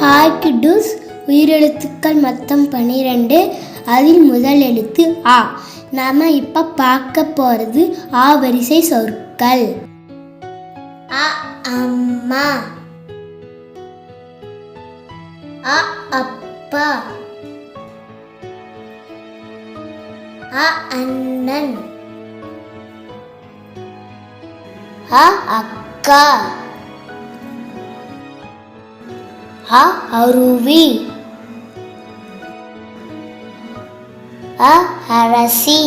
Hi Kittus, உயிரெழுத்துக்கள் மொத்தம் 12. அதில் முதல் எழுத்து ஆ. நாம் இப்போ பார்க்க போகிறது ஆ வரிசை சொற்கள். அ அம்மா, அ அப்பா, அ அண்ணன், அ அக்கா, அ அருவி, அ அரசி,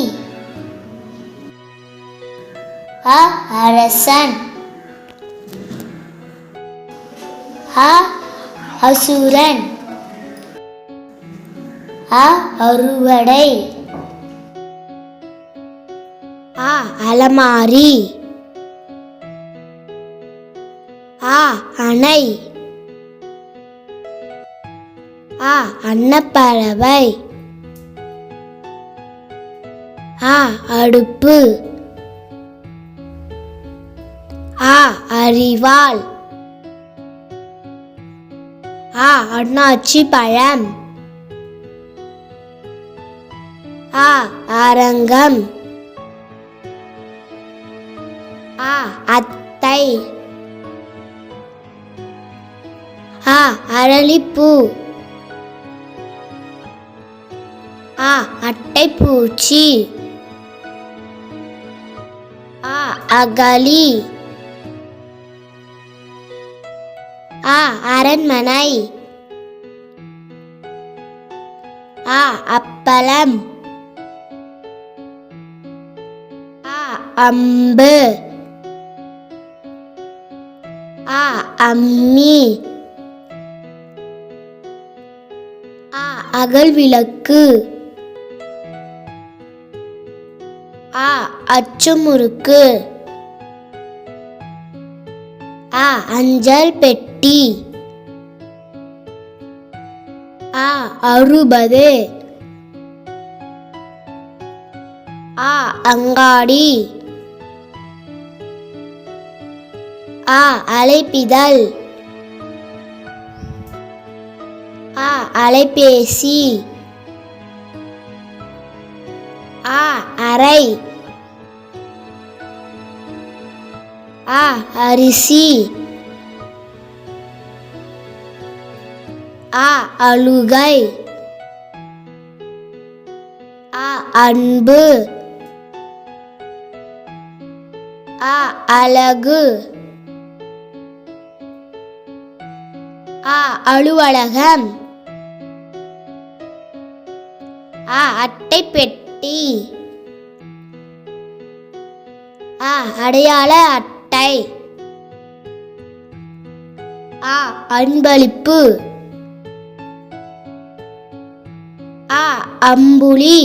அ அரசன், அ அசுரன், அ அறுவடை, அ அலமாரி, அ அணை, அ அன்னப்பறவை, அ அடுப்பு, அ அரிவாள், அ அண்ணாச்சி பழம், அ அரங்கம், அ அத்தை, அ அரளிப்பூ, அ அட்டைப்பூச்சி, அ அகழி, அ அரண்மனை, அ அப்பளம், அ அம்பு, அ அம்மி, அ அகல்விளக்கு, அ அச்சுமுறுக்கு, அ அஞ்சல் பெட்டி, அ அறுபது, அ அங்காடி, அ அழைப்பிதழ், அ அலைபேசி, அ அறை, அ அரிசி, அ அழுகை, அ அன்பு, அ அழகு, அ அலுவலகம், அ அட்டைப்பெட்டி, அ அடையாள அட்டை, அ அன்பளிப்பு, அ அம்புலி,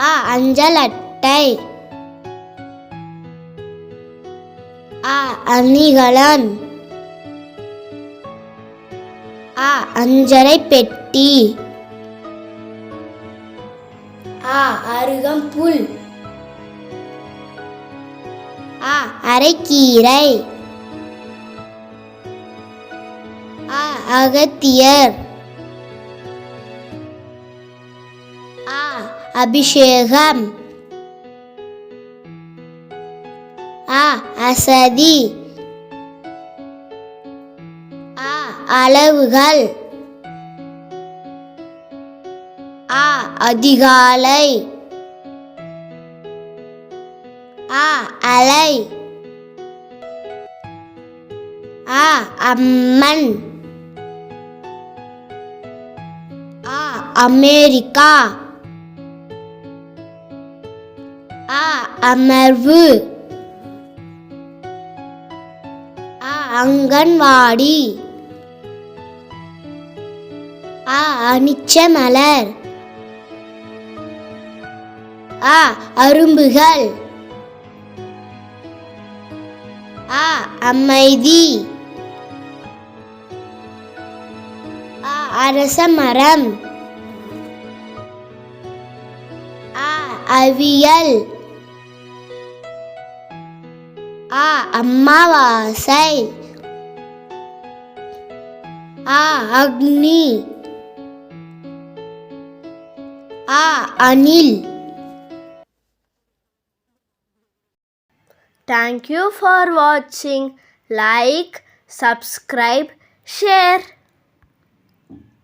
அ அஞ்சல் அட்டை, அ அணிகலன், அ அஞ்சறை பெட்டி, அ அருகம்புல், அ அரைக்கீரை, அ அகத்தியர், அ அபிஷேகம், அ அசதி, அ அளவுகள், அ அதிகாலை, அ அலை, அ அம்மன், அ அமெரிக்கா, அ அமர்வு, அ அங்கன்வாடி, அ அனிச்சமலர், அ அரும்புகள், அ அமைதி, அ அரசமரம், அ அவியல், அ அமாவாசை, ஆ அக்னி. ஆ அணில். Thank you for watching. Like, subscribe, share.